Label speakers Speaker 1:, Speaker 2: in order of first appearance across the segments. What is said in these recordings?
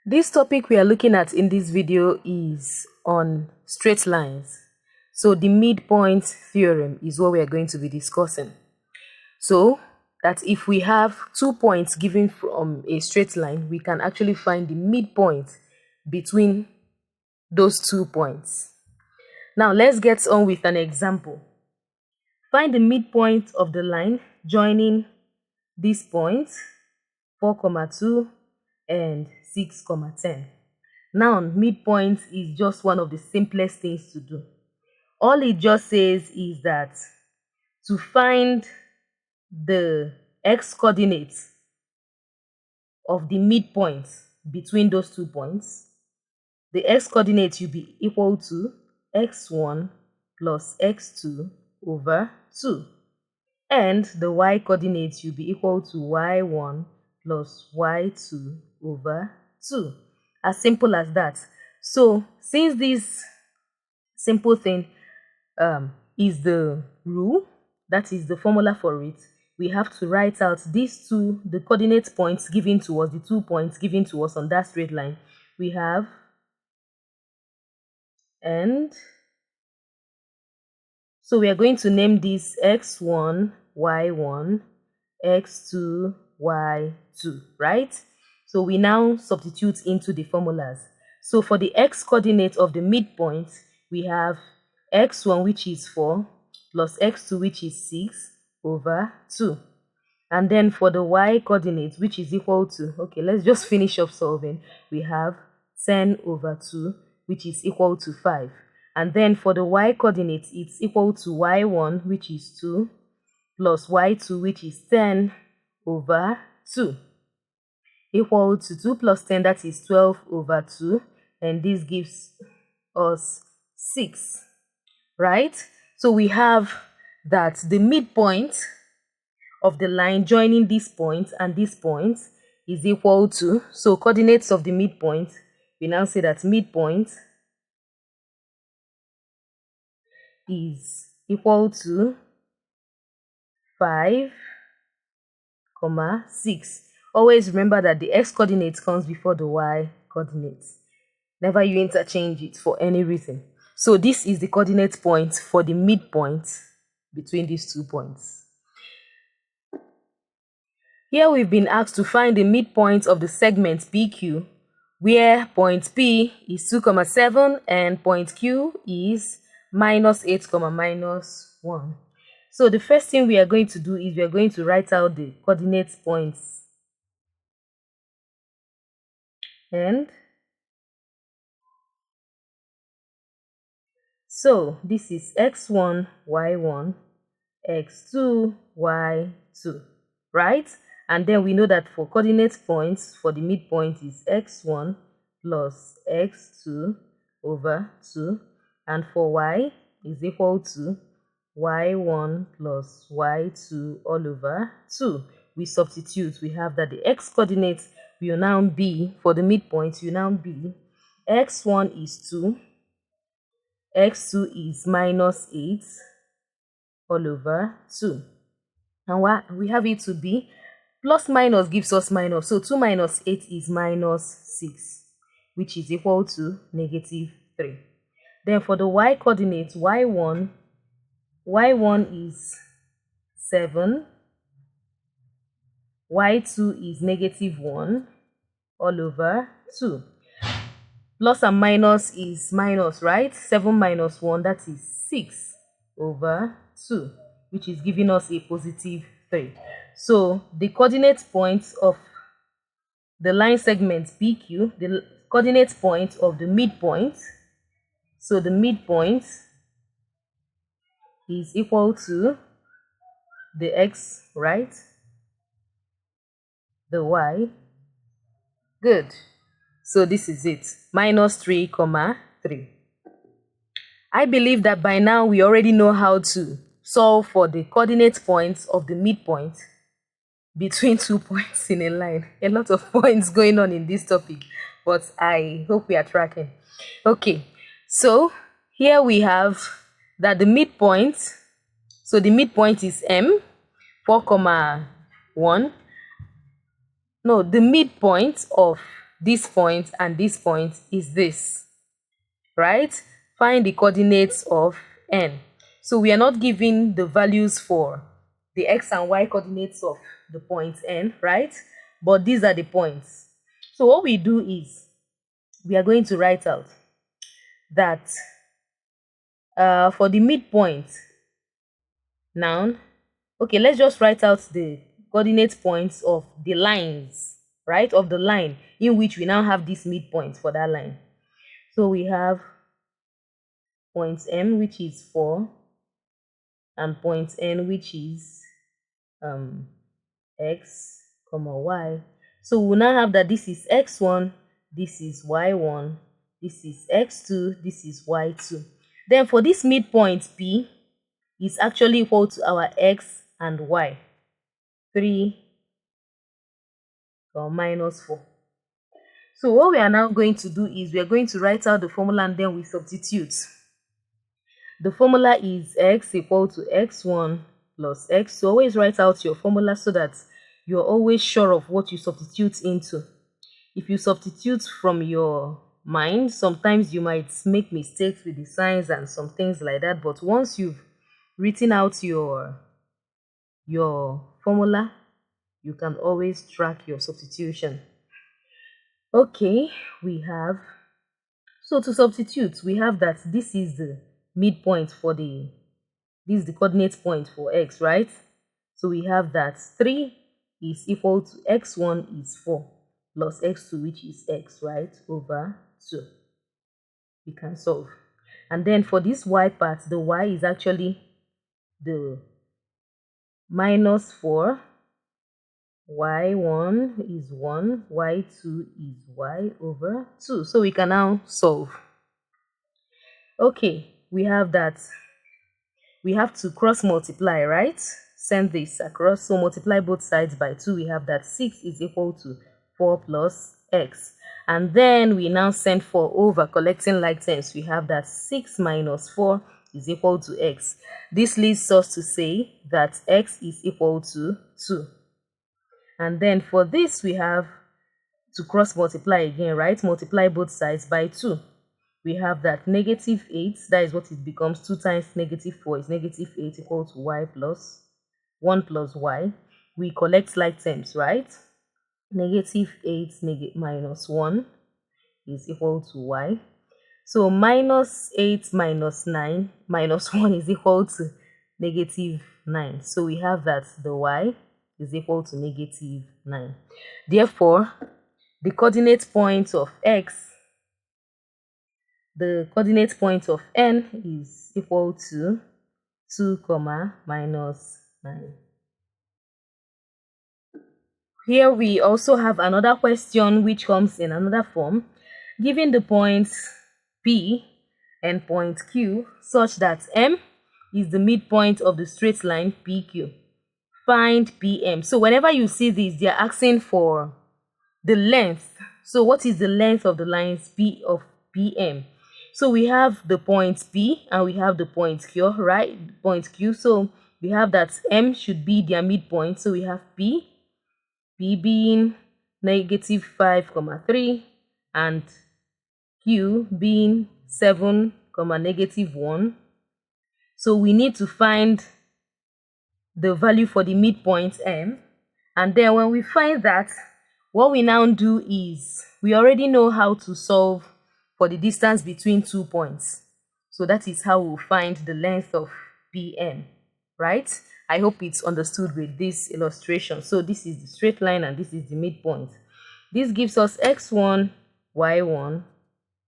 Speaker 1: This topic we are looking at in this video is on straight lines. So the midpoint theorem is what we are going to be discussing. So that if we have 2 points given from a straight line, we can actually find the midpoint between those 2 points. Now let's get on with an example. Find the midpoint of the line joining this point 4,2 and 6,10. Now midpoint is just one of the simplest things to do. All it just says is that to find the x coordinates of the midpoint between those 2 points, the x coordinate will be equal to x1 plus x2 over 2, and the y coordinate will be equal to y1 plus y2 over 2. As simple as that. So since this simple thing is the rule, that is the formula for it, we have to write out these two, the coordinate points given to us, the 2 points given to us on that straight line. We have and so we are going to name this x1, y1, x2, y2, right? So we now substitute into the formulas. So for the x coordinate of the midpoint, we have x1, which is 4, plus x2, which is 6 over 2. And then for the y coordinate, which is equal to, okay, let's just finish up solving. We have 10 over 2, which is equal to 5. And then for the y coordinate, it's equal to y1, which is 2, plus y2, which is 10 over 2, equal to 2 plus 10, that is 12 over 2, and this gives us 6, right? So we have that the midpoint of the line joining this point and this point is equal to, so coordinates of the midpoint, we now say that midpoint is equal to 5, 6. Always remember that the x coordinate comes before the y coordinate. Never you interchange it for any reason. So this is the coordinate point for the midpoint between these 2 points. Here we've been asked to find the midpoint of the segment PQ, where point P is 2,7 and point Q is minus 8, minus 1. So the first thing we are going to do is we are going to write out the coordinate points. And so this is x1, y1, x2, y2, right? And then we know that for coordinate points, for the midpoint is x1 plus x2 over 2. And for y is equal to y1 plus y2 all over 2. We substitute. We have that the x coordinate will now be, for the midpoint, will now be x1 is 2, x2 is minus 8 all over 2. And we have it to be plus minus gives us minus. So 2 minus 8 is minus 6, which is equal to negative 3. Then for the y coordinate, y1 is 7, y2 is negative 1 all over 2. Plus and minus is minus, right? 7 minus 1, that is 6 over 2, which is giving us a positive 3. So the coordinate points of the line segment PQ, the coordinate point of the midpoint, so the midpoint is equal to the x, right? The y. Good. So this is it. Minus 3, 3. I believe that by now we already know how to solve for the coordinate points of the midpoint between 2 points in a line. A lot of points going on in this topic, but I hope we are tracking. Okay. So here we have that the midpoint, so the midpoint is M, 4,1. No, the midpoint of this point and this point is this, right? Find the coordinates of n. So we are not given the values for the x and y coordinates of the point n, right? But these are the points. So what we do is we are going to write out that for the midpoint now, okay, let's just write out the coordinate points of the lines, right? Of the line in which we now have this midpoint for that line. So we have point M, which is 4, and point N, which is x, comma y. So we'll now have that this is x1, this is y1, this is x2, this is y2. Then for this midpoint P is actually equal to our x and y. 3 or minus 4. So what we are now going to do is we are going to write out the formula and then we substitute. The formula is x equal to x1 plus x. So always write out your formula so that you're always sure of what you substitute into. If you substitute from your mind, sometimes you might make mistakes with the signs and some things like that. But once you've written out your formula, you can always track your substitution. Okay, so to substitute, we have that this is the midpoint for this is the coordinate point for x, right? So we have that 3 is equal to x1 is 4 plus x2, which is x, right, over 2. We can solve. And then for this y part, the y is actually the minus 4. y1 is 1, y2 is y over 2. So we can now solve. Okay, we have that. We have to cross multiply, right? Send this across. So multiply both sides by 2. We have that 6 is equal to 4 plus x. And then we now send 4 over, collecting like terms. We have that 6 minus 4 is equal to x. This leads us to say that x is equal to 2. And then for this, we have to cross multiply again, right? Multiply both sides by 2. We have that negative 8, that is what it becomes. 2 times negative 4 is negative 8 equal to y plus 1 plus y. We collect like terms, right? Negative 8 minus 1 is equal to y. So minus 8 minus 9 minus 1 is equal to negative 9. So we have that the y is equal to negative 9. Therefore, the coordinate point of x, the coordinate point of n is equal to 2, minus 9. Here we also have another question which comes in another form. Given the points P and point Q such that M is the midpoint of the straight line PQ, find PM. So whenever you see this, they are asking for the length. So what is the length of the lines P of PM? So we have the point P and we have the point Q, right? Point Q. So we have that M should be their midpoint. So we have P being negative 5, 3 and Q being 7, negative 1. So we need to find the value for the midpoint M. And then when we find that, what we now do is we already know how to solve for the distance between 2 points. So that is how we'll find the length of PM, right? I hope it's understood with this illustration. So this is the straight line and this is the midpoint. This gives us x1, y1,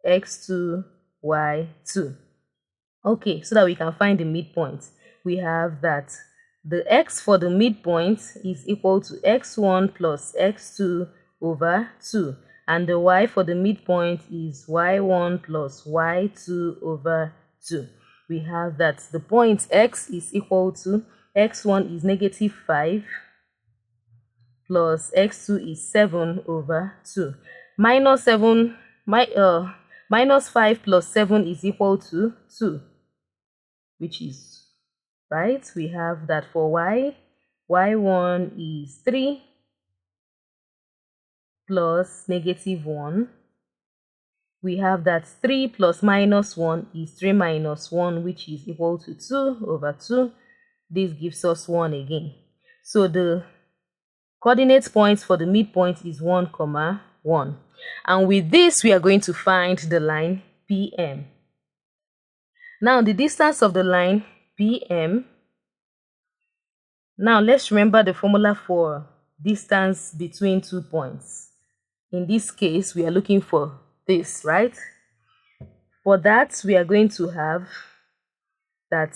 Speaker 1: x2, y2. Okay, so that we can find the midpoint. We have that the x for the midpoint is equal to x1 plus x2 over 2. And the y for the midpoint is y1 plus y2 over 2. We have that the point x is equal to x1 is negative 5 plus x2 is 7 over 2. Minus 5 plus 7 is equal to 2, which is right. We have that for y1 is 3 plus negative 1. We have that 3 plus minus 1 is 3 minus 1, which is equal to 2 over 2. This gives us 1 again. So the coordinate points for the midpoint is 1, 1. And with this, we are going to find the line PM. Now, the distance of the line PM. Now, let's remember the formula for distance between 2 points. In this case, we are looking for this, right? For that, we are going to have that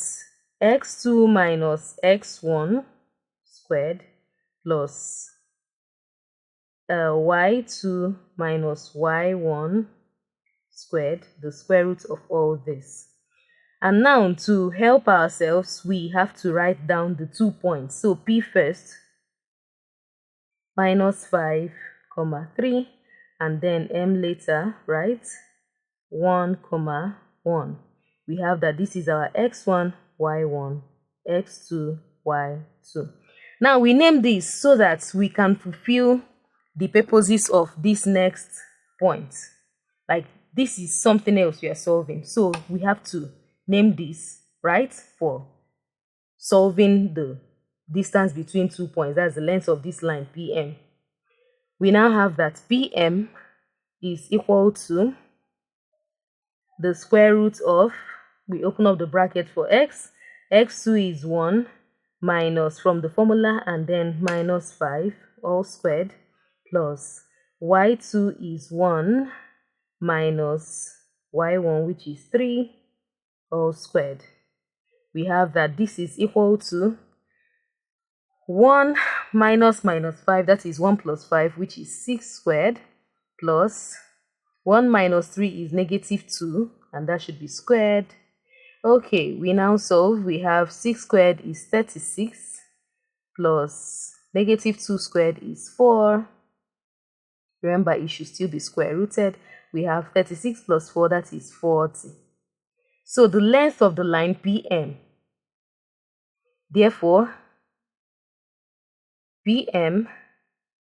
Speaker 1: x2 minus x1 squared plus y2 minus y1 squared, the square root of all this. And now, to help ourselves, we have to write down the 2 points. So P first, minus 5, 3, and then M later, right? 1, 1. We have that this is our x1, y1, x2, y2. Now, we name this so that we can fulfill the purposes of this next point. Like, this is something else we are solving. So, we have to name this, right, for solving the distance between 2 points. That's the length of this line, PM. We now have that PM is equal to the square root of, we open up the bracket for x, x2 is 1, minus from the formula, and then minus 5, all squared, plus y2 is 1, minus y1, which is 3, all squared. We have that this is equal to 1 minus 5, that is 1 plus 5, which is 6 squared, plus 1 minus 3 is negative 2, and that should be squared. Okay, we now solve. We have 6 squared is 36, plus negative 2 squared is 4. Remember, it should still be square rooted. We have 36 plus 4, that is 40. So the length of the line PM, therefore, PM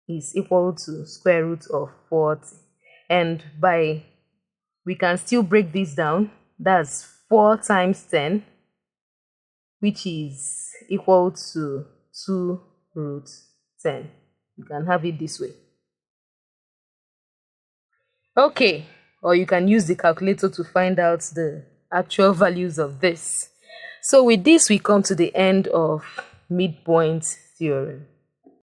Speaker 1: is equal to square root of 40. And we can still break this down. That's 4 times 10, which is equal to 2 root 10. You can have it this way. Okay, or you can use the calculator to find out the actual values of this. So with this, we come to the end of midpoint theorem.